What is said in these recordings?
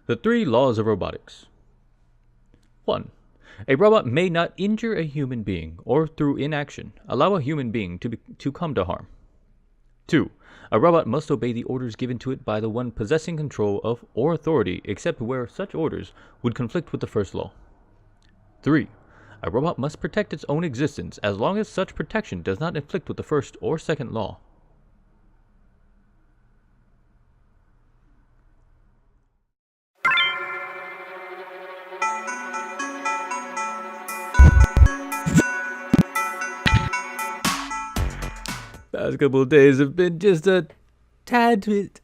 The 3 laws of robotics. 1. A robot may not injure a human being or, through inaction, allow a human being to come to harm. 2. A robot must obey the orders given to it by the one possessing control of or authority, except where such orders would conflict with the first law. 3. A robot must protect its own existence as long as such protection does not conflict with the first or second law. Past couple of days have been just a tad bit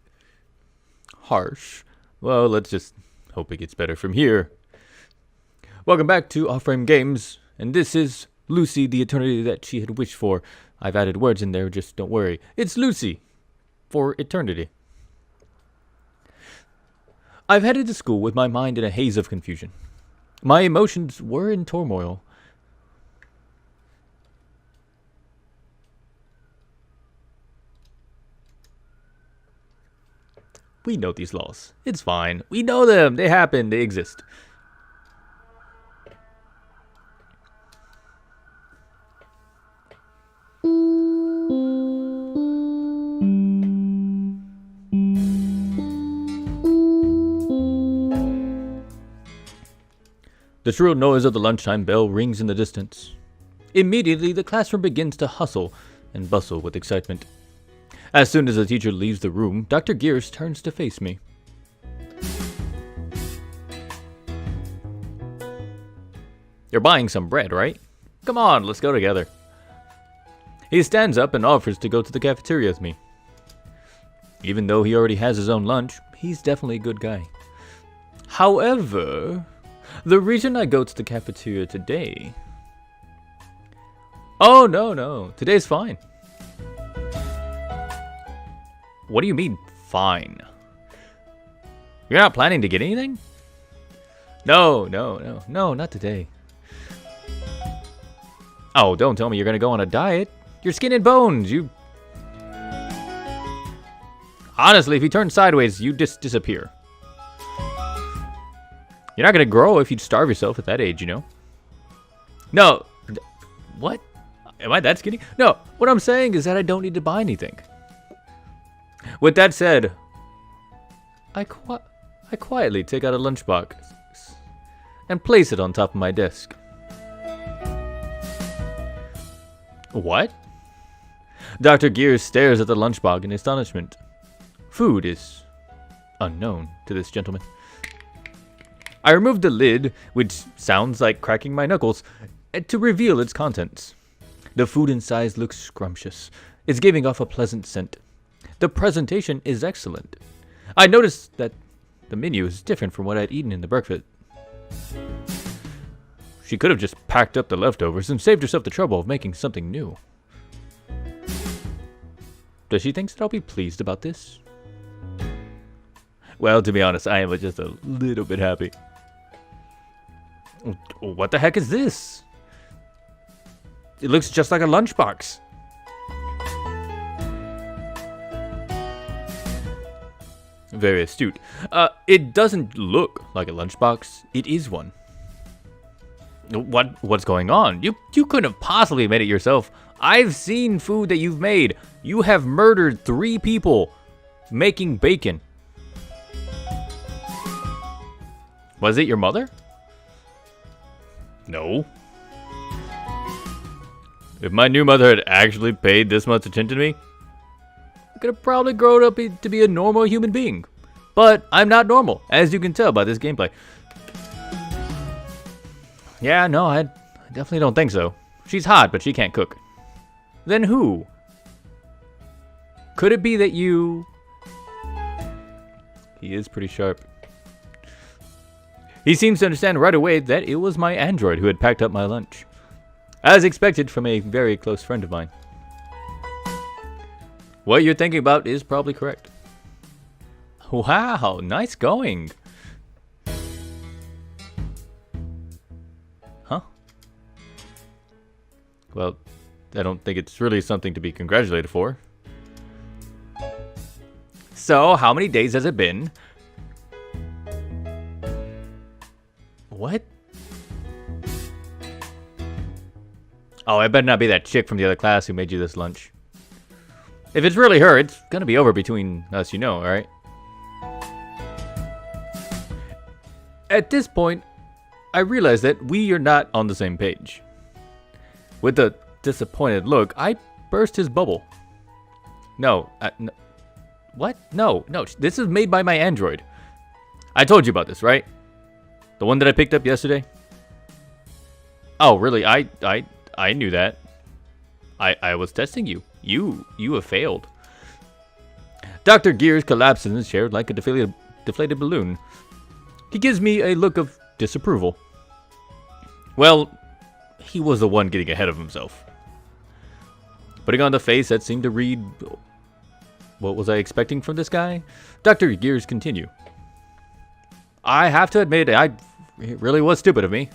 harsh. Well, let's just hope it gets better from here. Welcome back to Off-Frame Games, and this is Lucy, the eternity that she had wished for. I've added words in there, just don't worry. It's Lucy for eternity. I've headed to school with my mind in a haze of confusion. My emotions were in turmoil. We know these laws. It's fine. We know them. They happen. They exist. The shrill noise of the lunchtime bell rings in the distance. Immediately, the classroom begins to hustle and bustle with excitement. As soon as the teacher leaves the room, Dr. Gears turns to face me. You're buying some bread, right? Come on, let's go together. He stands up and offers to go to the cafeteria with me. Even though he already has his own lunch, he's definitely a good guy. However, the reason I go to the cafeteria today... Oh, no, today's fine. What do you mean, fine? You're not planning to get anything? No, not today. Oh, don't tell me you're gonna go on a diet. You're skin and bones, you... Honestly, if you turn sideways, you just disappear. You're not gonna grow if you'd starve yourself at that age, you know? No. What? Am I that skinny? No, what I'm saying is that I don't need to buy anything. With that said, I quietly take out a lunchbox and place it on top of my desk. What? Dr. Gears stares at the lunchbox in astonishment. Food is unknown to this gentleman. I remove the lid, which sounds like cracking my knuckles, to reveal its contents. The food inside looks scrumptious. It's giving off a pleasant scent. The presentation is excellent. I noticed that the menu is different from what I'd eaten in the breakfast. She could have just packed up the leftovers and saved herself the trouble of making something new. Does she think that I'll be pleased about this? Well, to be honest, I am just a little bit happy. What the heck is this? It looks just like a lunchbox. Very astute. It doesn't look like a lunchbox. It is one. What's going on? You couldn't have possibly made it yourself. I've seen food that you've made. You have murdered 3 people making bacon. Was it your mother? No. If my new mother had actually paid this much attention to me, I could have probably grown up to be a normal human being. But I'm not normal, as you can tell by this gameplay. Yeah, no, I definitely don't think so. She's hot, but she can't cook. Then who? Could it be that you... He is pretty sharp. He seems to understand right away that it was my android who had packed up my lunch. As expected from a very close friend of mine. What you're thinking about is probably correct. Wow, nice going. Huh? Well, I don't think it's really something to be congratulated for. So, how many days has it been? What? Oh, I better not be that chick from the other class who made you this lunch. If it's really her, it's gonna be over between us, alright? At this point, I realize that we are not on the same page. With a disappointed look, I burst his bubble. No. What? No, this is made by my android. I told you about this, right? The one that I picked up yesterday? Oh, really? I knew that. I was testing you. You have failed. Dr. Gears collapses in his chair like a deflated balloon. He gives me a look of disapproval. Well, he was the one getting ahead of himself. Putting on the face that seemed to read, what was I expecting from this guy? Dr. Gears continue. I have to admit, it really was stupid of me.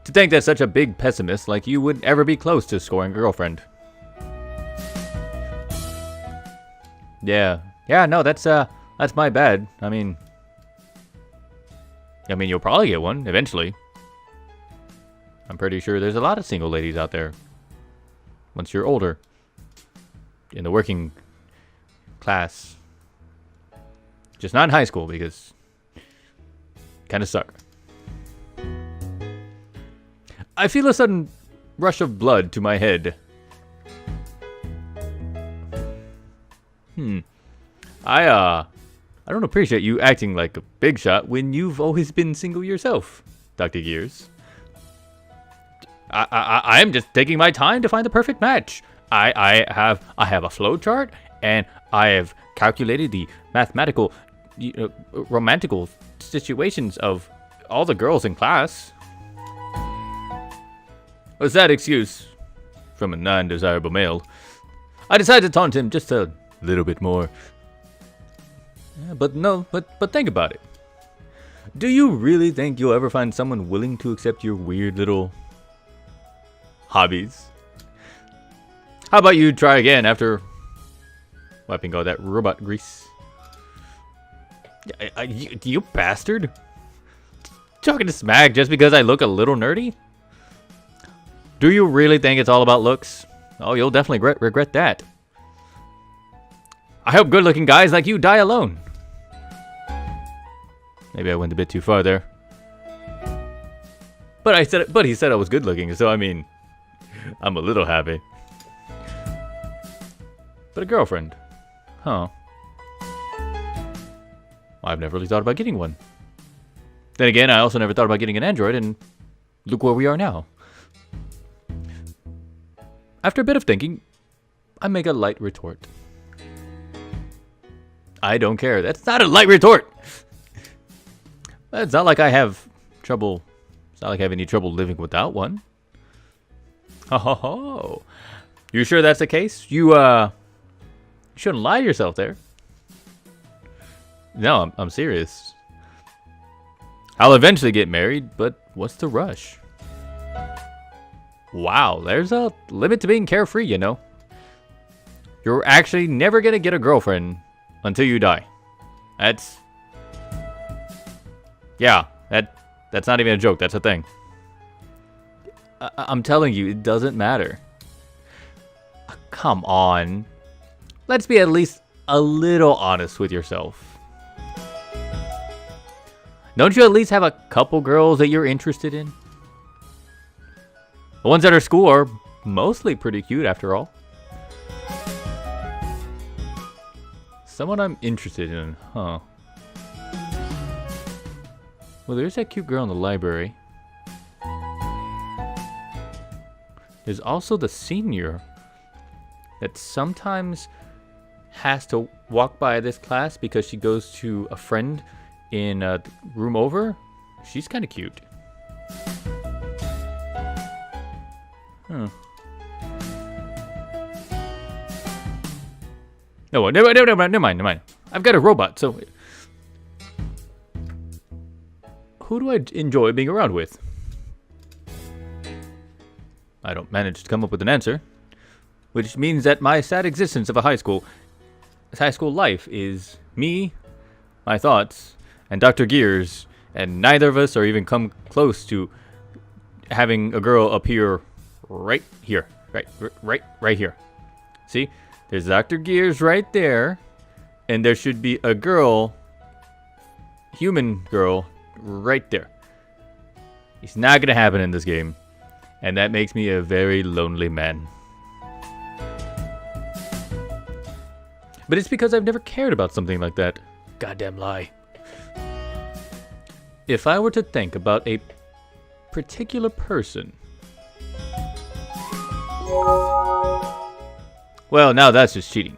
To think that such a big pessimist like you would ever be close to scoring a girlfriend. Yeah, no, that's my bad. I mean, you'll probably get one eventually. I'm pretty sure there's a lot of single ladies out there. Once you're older, in the working class, just not in high school because kind of suck. I feel a sudden rush of blood to my head. I don't appreciate you acting like a big shot when you've always been single yourself, Dr. Gears. I am just taking my time to find the perfect match. I have a flow chart, and I have calculated the mathematical, romantical situations of all the girls in class. A sad excuse from a non-desirable male. I decided to taunt him just a little bit more. Yeah, but think about it. Do you really think you'll ever find someone willing to accept your weird little hobbies? How about you try again after wiping all that robot grease? You bastard! Talking to smack just because I look a little nerdy? Do you really think it's all about looks? Oh, you'll definitely regret that. I hope good-looking guys like you die alone. Maybe I went a bit too far there. But he said I was good-looking, so I mean, I'm a little happy. But a girlfriend, huh? I've never really thought about getting one. Then again, I also never thought about getting an android, and look where we are now. After a bit of thinking, I make a light retort. I don't care. That's not a light retort. It's not like I have trouble. It's not like I have any trouble living without one. Oh, you sure that's the case? You shouldn't lie to yourself there. No, I'm serious. I'll eventually get married, but what's the rush? Wow, there's a limit to being carefree, you know. You're actually never gonna get a girlfriend until you die. That's not even a joke, that's a thing. I'm telling you, it doesn't matter. Come on. Let's be at least a little honest with yourself. Don't you at least have a couple girls that you're interested in? The ones at our school are mostly pretty cute after all. Someone I'm interested in, huh? Well, there's that cute girl in the library. There's also the senior that sometimes has to walk by this class because she goes to a friend in a room over. She's kind of cute. Huh. No, never mind. I've got a robot, so... Who do I enjoy being around with? I don't manage to come up with an answer, which means that my sad existence of a high school life is me, my thoughts, and Dr. Gears And neither of us are even come close to having a girl appear right here. Right here. See? There's Dr. Gears right there. And there should be a girl, human girl, right there. It's not going to happen in this game. And that makes me a very lonely man. But it's because I've never cared about something like that. Goddamn lie. If I were to think about a particular person... Well, now that's just cheating.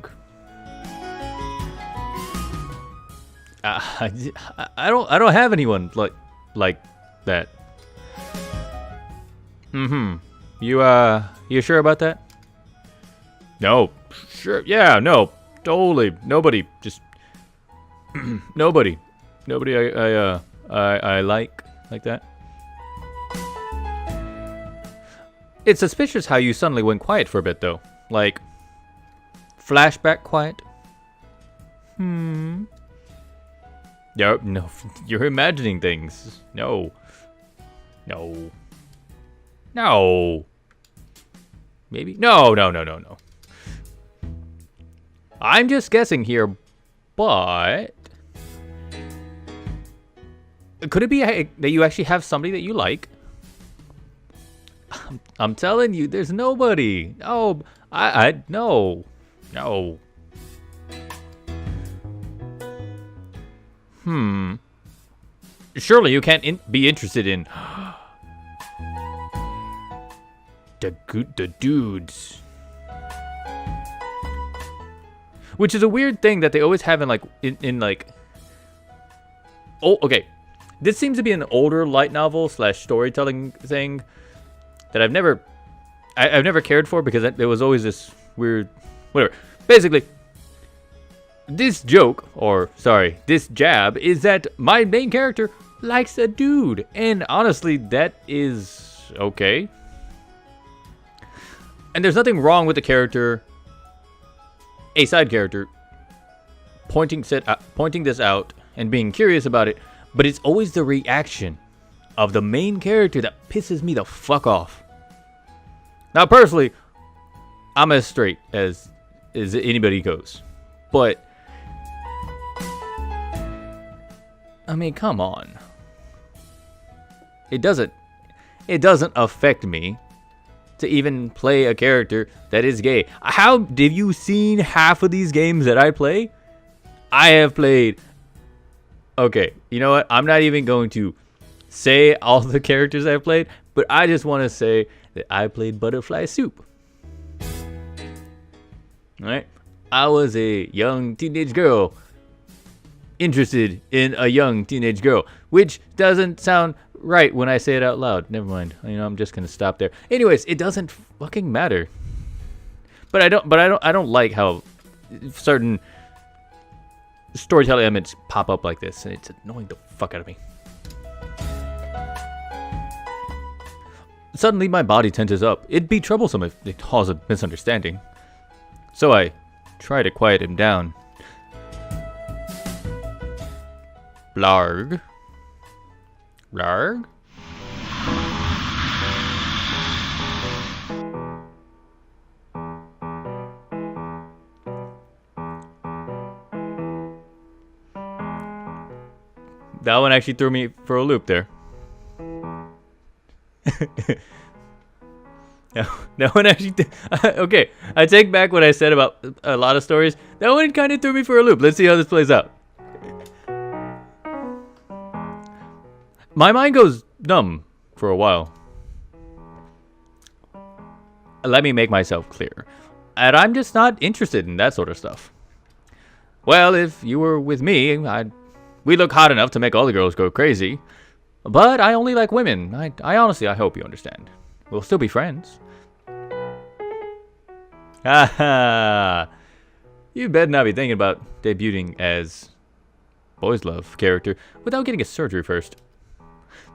I don't have anyone like that. You sure about that? No, sure. Yeah, no, totally. Nobody, just nobody I like that. It's suspicious how you suddenly went quiet for a bit, though. Like, flashback quiet. No, you're imagining things. No. Maybe? No. I'm just guessing here, but... Could it be that you actually have somebody that you like? I'm telling you, there's nobody. No, no. Surely you can't be interested in the dudes. Which is a weird thing that they always have in like. Oh, okay. This seems to be an older light novel / storytelling thing that I've never cared for, because there was always this weird, whatever. Basically, this jab is that my main character likes a dude, and honestly, that is okay. And there's nothing wrong with the character, a side character, pointing this out and being curious about it, but it's always the reaction of the main character that pisses me the fuck off. Now, personally, I'm as straight as anybody goes, but I mean, come on. It doesn't affect me to even play a character that is gay. How have you seen half of these games that I play? I have played. Okay, you know what? I'm not even going to say all the characters I've played, but I just want to say that I played Butterfly Soup. Alright? I was a young teenage girl interested in a young teenage girl, which doesn't sound right when I say it out loud. Never mind. I'm just gonna stop there. Anyways, it doesn't fucking matter. But I don't like how certain storytelling elements pop up like this, and it's annoying the fuck out of me. Suddenly my body tenses up. It'd be troublesome if it caused a misunderstanding. So I try to quiet him down. Blarg. That one actually threw me for a loop there. That one actually... Okay, I take back what I said about a lot of stories. That one kind of threw me for a loop. Let's see how this plays out. My mind goes numb for a while. Let me make myself clear. And I'm just not interested in that sort of stuff. Well, if you were with me, we look hot enough to make all the girls go crazy. But I only like women. I honestly hope you understand. We'll still be friends. Haha. You better not be thinking about debuting as Boys Love character without getting a surgery first.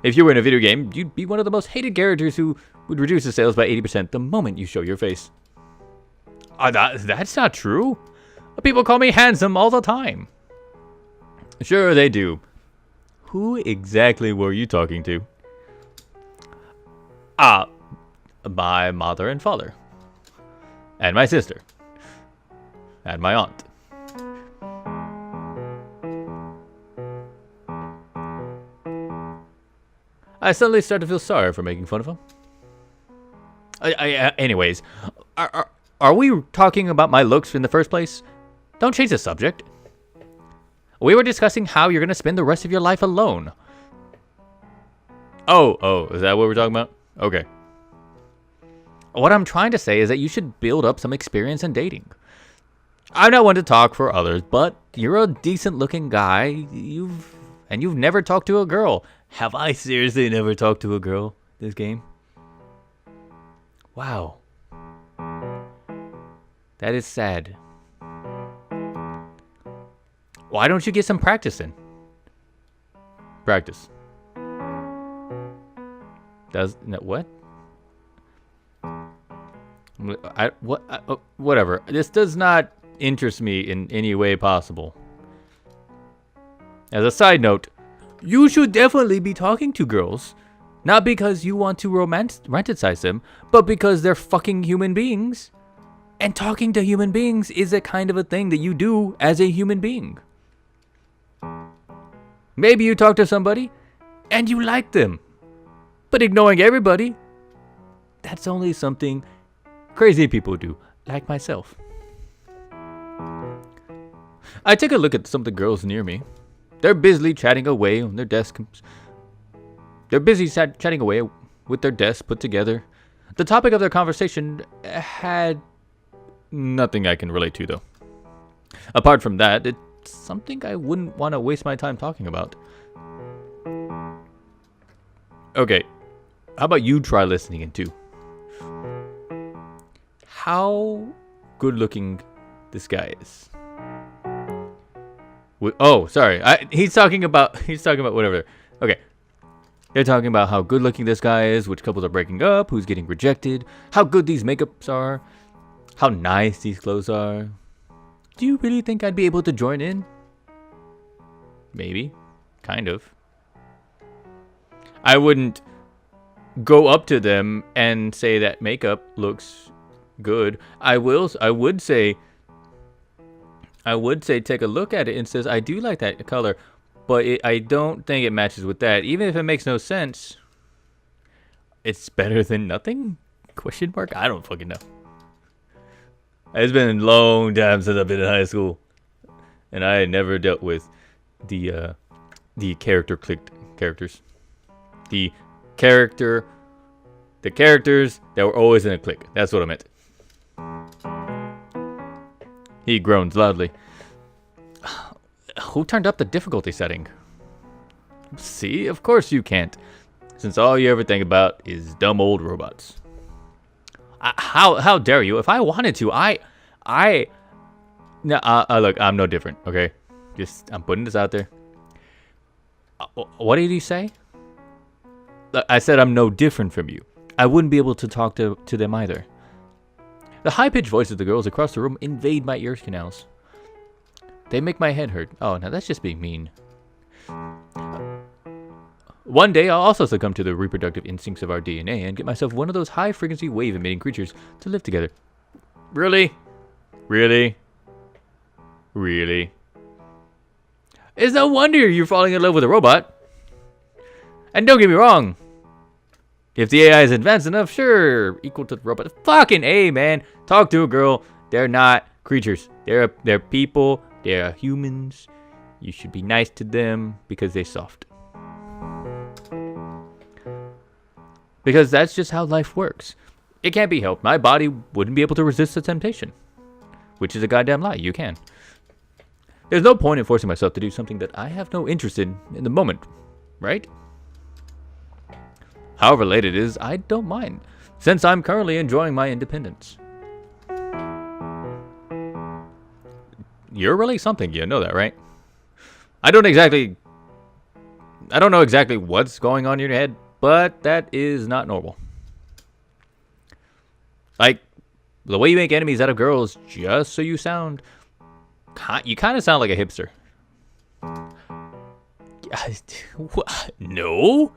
If you were in a video game, you'd be one of the most hated characters who would reduce the sales by 80% the moment you show your face. That's not true. People call me handsome all the time. Sure, they do. Who exactly were you talking to? Ah, my mother and father. And my sister. And my aunt. I suddenly start to feel sorry for making fun of him. Anyways, are we talking about my looks in the first place? Don't change the subject. We were discussing how you're going to spend the rest of your life alone. Oh, is that what we're talking about? Okay. What I'm trying to say is that you should build up some experience in dating. I'm not one to talk for others, but you're a decent looking guy. You've never talked to a girl. Have I seriously never talked to a girl this game? Wow. That is sad. Why don't you get some practice in? Practice. What? Whatever. This does not interest me in any way possible. As a side note, you should definitely be talking to girls. Not because you want to romanticize them, but because they're fucking human beings. And talking to human beings is a kind of a thing that you do as a human being. Maybe you talk to somebody and you like them. But ignoring everybody, that's only something crazy people do, like myself. I take a look at some of the girls near me. They're busily chatting away on their desks. They're busy chatting away with their desks put together. The topic of their conversation had nothing I can relate to, though. Apart from that, it's something I wouldn't want to waste my time talking about. Okay, how about you try listening in too? How good looking this guy is. Oh, sorry. He's talking about whatever. Okay. They're talking about how good looking this guy is, which couples are breaking up, who's getting rejected, how good these makeups are, how nice these clothes are. Do you really think I'd be able to join in? Maybe. Kind of. I wouldn't go up to them and say that makeup looks good. I would say take a look at it and says I do like that color, but I don't think it matches with that. Even if it makes no sense, it's better than nothing? Question mark? I don't fucking know. It's been a long time since I've been in high school, and I had never dealt with the character clicked characters. The characters that were always in a clique. That's what I meant. He groans loudly. Who turned up the difficulty setting? See, of course you can't, since all you ever think about is dumb old robots. How dare you? If I wanted to, look, I'm no different, okay? I'm putting this out there. What did he say? I said I'm no different from you. I wouldn't be able to talk to them either. The high-pitched voices of the girls across the room invade my ear canals. They make my head hurt. Oh, now that's just being mean. One day, I'll also succumb to the reproductive instincts of our DNA and get myself one of those high-frequency wave-emitting creatures to live together. Really? Really? Really? It's no wonder you're falling in love with a robot. And don't get me wrong. If the AI is advanced enough, sure, equal to the robot. Fucking A, man. Talk to a girl. They're not creatures. They're people. They're humans. You should be nice to them because they're soft. Because that's just how life works. It can't be helped. My body wouldn't be able to resist the temptation. Which is a goddamn lie. You can. There's no point in forcing myself to do something that I have no interest in the moment. Right? However late it is, I don't mind, since I'm currently enjoying my independence. You're really something, you know that, right? I don't know exactly what's going on in your head, but that is not normal. Like, the way you make enemies out of girls just so you kind of sound like a hipster. What? No?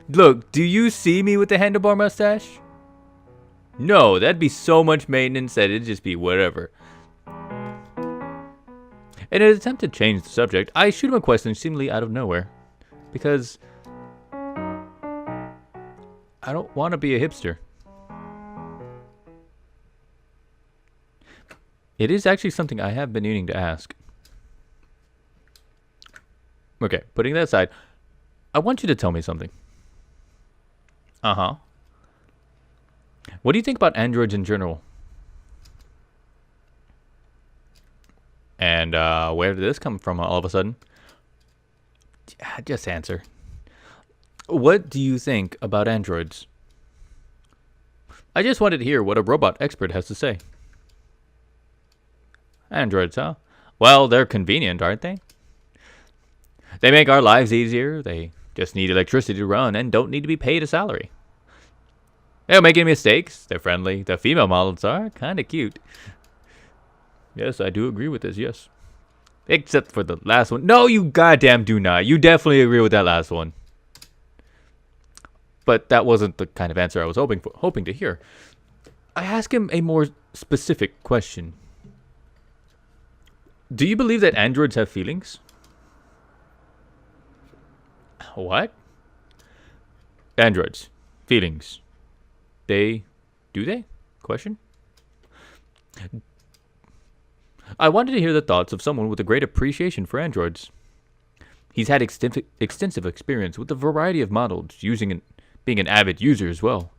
Look, do you see me with the handlebar mustache? No, that'd be so much maintenance that it'd just be whatever. In an attempt to change the subject, I shoot him a question seemingly out of nowhere. Because I don't want to be a hipster. It is actually something I have been needing to ask. Okay, putting that aside, I want you to tell me something. Uh-huh. What do you think about androids in general? And where did this come from all of a sudden? Just answer. What do you think about androids? I just wanted to hear what a robot expert has to say. Androids, huh? Well, they're convenient, aren't they? They make our lives easier. They just need electricity to run and don't need to be paid a salary. They don't make any mistakes. They're friendly. The female models are kind of cute. Yes, I do agree with this, yes. Except for the last one. No, you goddamn do not. You definitely agree with that last one. But that wasn't the kind of answer I was hoping to hear. I asked him a more specific question. Do you believe that androids have feelings? What? Androids. Feelings. Do they? Question. I wanted to hear the thoughts of someone with a great appreciation for androids. He's had extensive experience with a variety of models, being an avid user as well.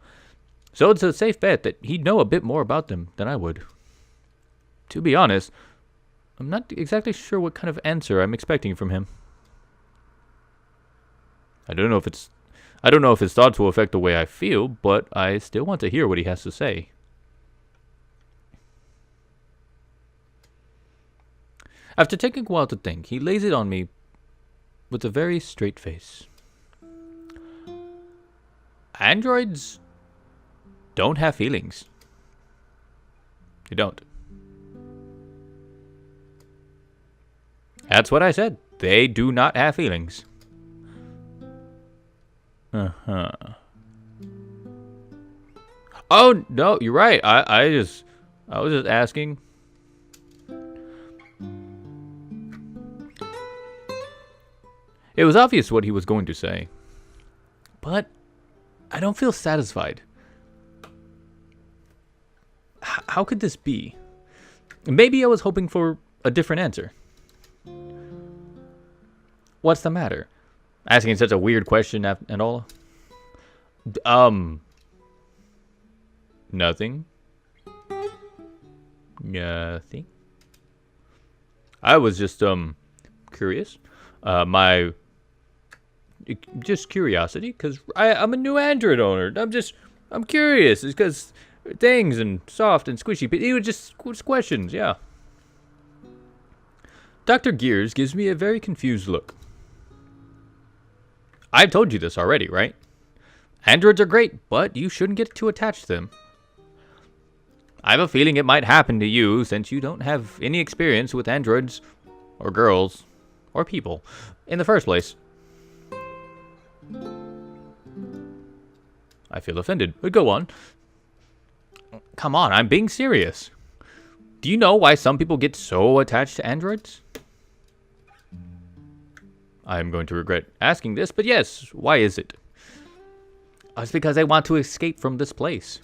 So it's a safe bet that he'd know a bit more about them than I would. To be honest, I'm not exactly sure what kind of answer I'm expecting from him. I don't know if his thoughts will affect the way I feel, but I still want to hear what he has to say. After taking a while to think, he lays it on me with a very straight face. Androids don't have feelings. They don't. That's what I said. They do not have feelings. Uh-huh. Oh, no, you're right. I was just asking. It was obvious what he was going to say. But I don't feel satisfied. How could this be? Maybe I was hoping for a different answer. What's the matter? Asking such a weird question and all? Nothing. Nothing. I was just, curious. Just curiosity, because I'm a new Android owner. I'm curious. It's because things and soft and squishy, but it was just questions, yeah. Dr. Gears gives me a very confused look. I've told you this already, right? Androids are great, but you shouldn't get too attached to them. I have a feeling it might happen to you since you don't have any experience with androids or girls or people in the first place. I feel offended, but go on. Come on, I'm being serious. Do you know why some people get so attached to androids? I'm going to regret asking this, but yes, why is it? It's because I want to escape from this place.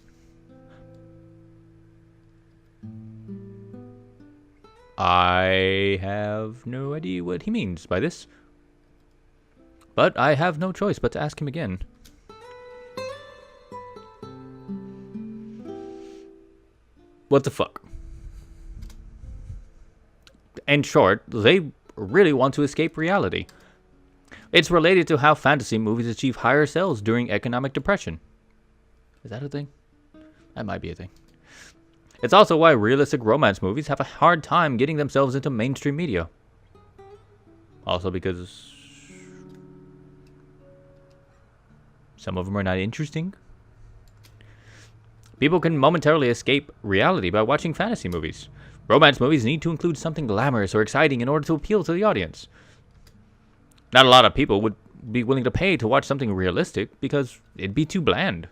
I have no idea what he means by this. But I have no choice but to ask him again. What the fuck? In short, they really want to escape reality. It's related to how fantasy movies achieve higher sales during economic depression. Is that a thing? That might be a thing. It's also why realistic romance movies have a hard time getting themselves into mainstream media. Also because some of them are not interesting. People can momentarily escape reality by watching fantasy movies. Romance movies need to include something glamorous or exciting in order to appeal to the audience. Not a lot of people would be willing to pay to watch something realistic because it'd be too bland.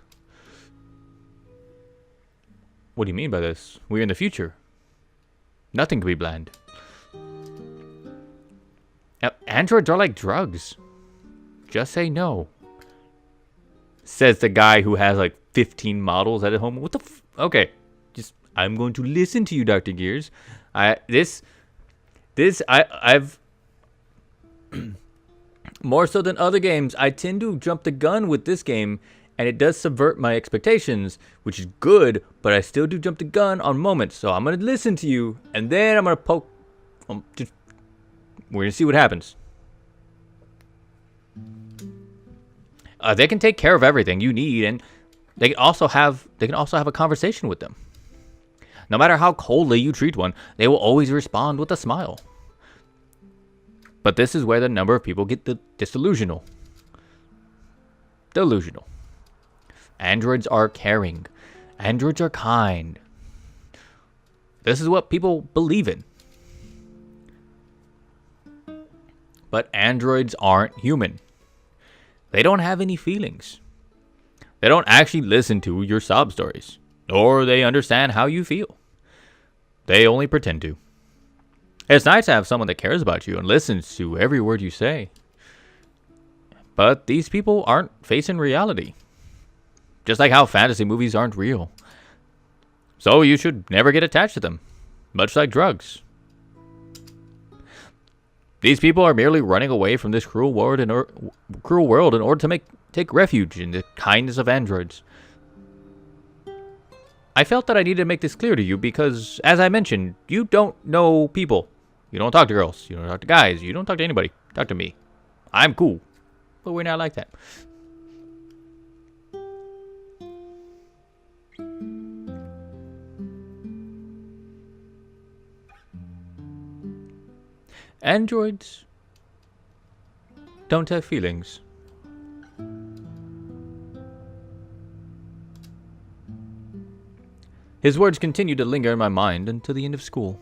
What do you mean by this? We're in the future. Nothing can be bland. Androids are like drugs. Just say no. Says the guy who has like 15 models at home. What the okay. I'm going to listen to you, Dr. Gears. I've more so than other games, I tend to jump the gun with this game, and it does subvert my expectations, which is good, but I still do jump the gun on moments. So I'm going to listen to you, and then I'm going to poke. We're going to see what happens. They can take care of everything you need, and they can also have a conversation with them. No matter how coldly you treat one, they will always respond with a smile. But this is where the number of people get disillusional. Delusional. Androids are caring. Androids are kind. This is what people believe in. But androids aren't human. They don't have any feelings. They don't actually listen to your sob stories, nor they understand how you feel. They only pretend to. It's nice to have someone that cares about you and listens to every word you say. But these people aren't facing reality. Just like how fantasy movies aren't real. So you should never get attached to them, much like drugs. These people are merely running away from this cruel world in order to take refuge in the kindness of androids. I felt that I needed to make this clear to you because, as I mentioned, you don't know people. You don't talk to girls. You don't talk to guys. You don't talk to anybody. Talk to me. I'm cool. But we're not like that. Androids don't have feelings. His words continued to linger in my mind until the end of school.